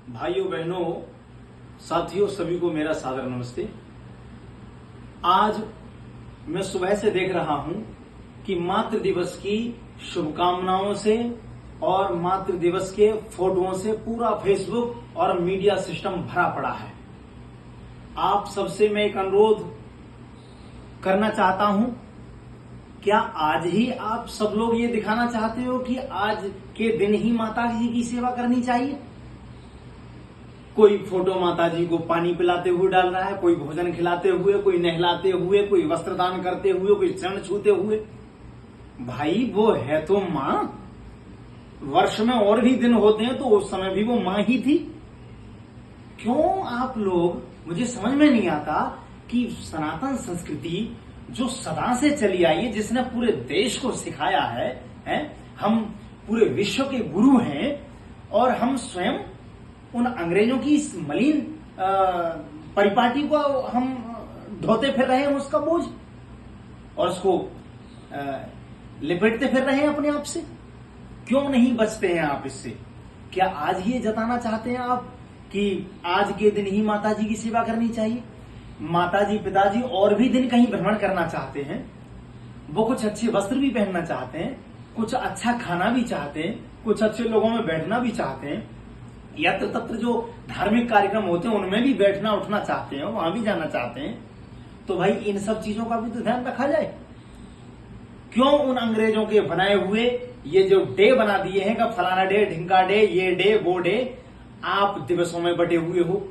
भाइयों बहनों साथियों सभी को मेरा सादर नमस्ते। आज मैं सुबह से देख रहा हूं कि मातृ दिवस की शुभकामनाओं से और मातृ दिवस के फोटोओं से पूरा फेसबुक और मीडिया सिस्टम भरा पड़ा है। आप सबसे मैं एक अनुरोध करना चाहता हूं, क्या आज ही आप सब लोग ये दिखाना चाहते हो कि आज के दिन ही माता जी की सेवा करनी चाहिए? कोई फोटो माता जी को पानी पिलाते हुए डाल रहा है, कोई भोजन खिलाते हुए, कोई नहलाते हुए, कोई वस्त्रदान करते हुए, कोई चरण छूते हुए। भाई वो है तो मां, वर्ष में और भी दिन होते हैं तो उस समय भी वो मां ही थी। क्यों आप लोग, मुझे समझ में नहीं आता कि सनातन संस्कृति जो सदा से चली आई है, जिसने पूरे देश को सिखाया है, हम पूरे विश्व के गुरु हैं और हम स्वयं उन अंग्रेजों की इस मलिन परिपाटी को हम ढोते फिर रहे हैं, उसका बोझ, और उसको लिपेटते फिर रहे हैं अपने आप से। क्यों नहीं बचते हैं आप इससे? क्या आज ये जताना चाहते हैं आप कि आज के दिन ही माता जी की सेवा करनी चाहिए? माताजी पिताजी और भी दिन कहीं भ्रमण करना चाहते हैं, वो कुछ अच्छे वस्त्र भी पहनना चाहते हैं, कुछ अच्छा खाना भी चाहते हैं, कुछ अच्छे लोगों में बैठना भी चाहते हैं, यत्र तत्र जो धार्मिक कार्यक्रम होते हैं उनमें भी बैठना उठना चाहते हैं, वहां भी जाना चाहते हैं। तो भाई इन सब चीजों का भी तो ध्यान रखा जाए। क्यों उन अंग्रेजों के बनाए हुए ये जो डे बना दिए हैं कि फलाना डे, ढिंका डे, ये डे, वो डे, आप दिवसों में बटे हुए हो।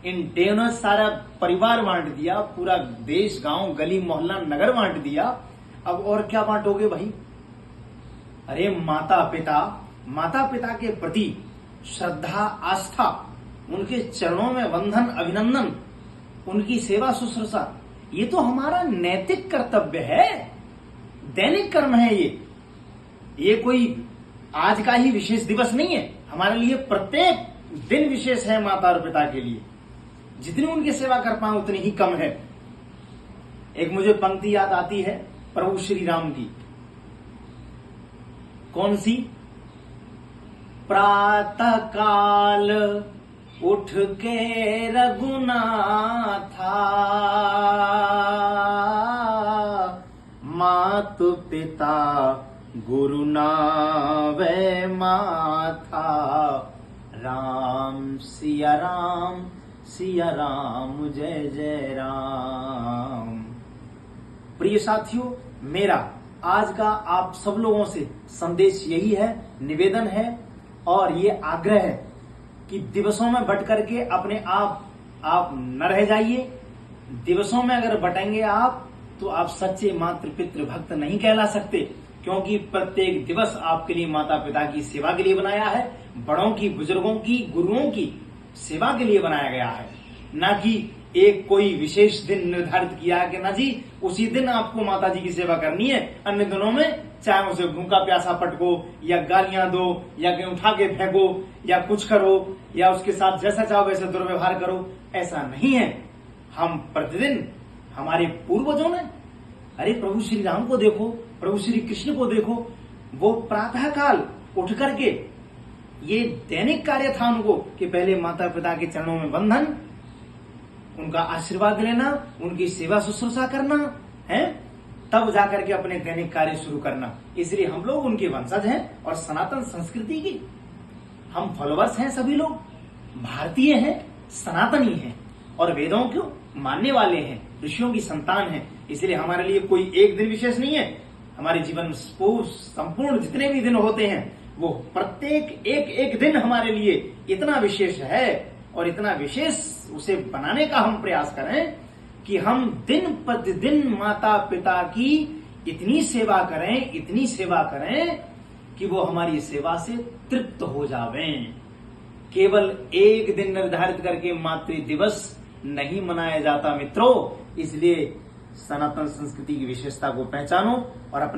इन डे ने सारा परिवार बांट दिया, पूरा देश, गांव, गली, मोहल्ला, नगर बांट दिया। अब और क्या बांटोगे भाई? अरे माता पिता के प्रति श्रद्धा, आस्था, उनके चरणों में वंदन, अभिनंदन, उनकी सेवा शुश्रूषा, ये तो हमारा नैतिक कर्तव्य है, दैनिक कर्म है। ये कोई आज का ही विशेष दिवस नहीं है, हमारे लिए प्रत्येक दिन विशेष है। माता और पिता के लिए जितनी उनकी सेवा कर पाए उतनी ही कम है। एक मुझे पंक्ति याद आती है प्रभु श्री राम की। कौन सी? प्रातः काल उठ के रघुनाथा, मातु पिता गुरु नावे माथा, राम सिया राम जय जय राम। प्रिय साथियों, मेरा आज का आप सब लोगों से संदेश यही है, निवेदन है और ये आग्रह है कि दिवसों में बट करके अपने आप न रह जाइए। दिवसों में अगर बटेंगे आप तो आप सच्चे मातृ पितृ भक्त नहीं कहला सकते, क्योंकि प्रत्येक दिवस आपके लिए माता पिता की सेवा के लिए बनाया है, बड़ों की, बुजुर्गों की, गुरुओं की सेवा के लिए बनाया गया है। ना कि एक कोई विशेष दिन निर्धारित किया है कि ना जी उसी दिन आपको माता जी की सेवा करनी है, अन्य दिनों में चाहे उसे भूखा प्यासा पटको या गालियां दो या कहीं उठा के फेंको या कुछ करो या उसके साथ जैसा चाहो वैसे दुर्व्यवहार करो। ऐसा नहीं है। हम प्रतिदिन, हमारे पूर्वजों ने, अरे प्रभु श्री राम को देखो, प्रभु श्री कृष्ण को देखो, वो प्रातः काल उठ करके, ये दैनिक कार्य था उनको कि पहले माता पिता के चरणों में वंदन, उनका आशीर्वाद लेना, उनकी सेवा शुश्रूषा करना है, तब जाकर के अपने दैनिक कार्य शुरू करना। इसलिए हम लोग उनके वंशज हैं और सनातन संस्कृति की हम फॉलोवर्स हैं। सभी लोग भारतीय हैं, सनातनी हैं और वेदों को मानने वाले हैं, ऋषियों की संतान हैं। इसलिए हमारे लिए कोई एक दिन विशेष नहीं है। हमारे जीवन संपूर्ण जितने भी दिन होते हैं वो प्रत्येक एक दिन हमारे लिए इतना विशेष है और इतना विशेष उसे बनाने का हम प्रयास करें कि हम दिन प्रतिदिन माता पिता की इतनी सेवा करें कि वो हमारी सेवा से तृप्त हो जावें। केवल एक दिन निर्धारित करके मातृ दिवस नहीं मनाया जाता मित्रों। इसलिए सनातन संस्कृति की विशेषता को पहचानो और अपने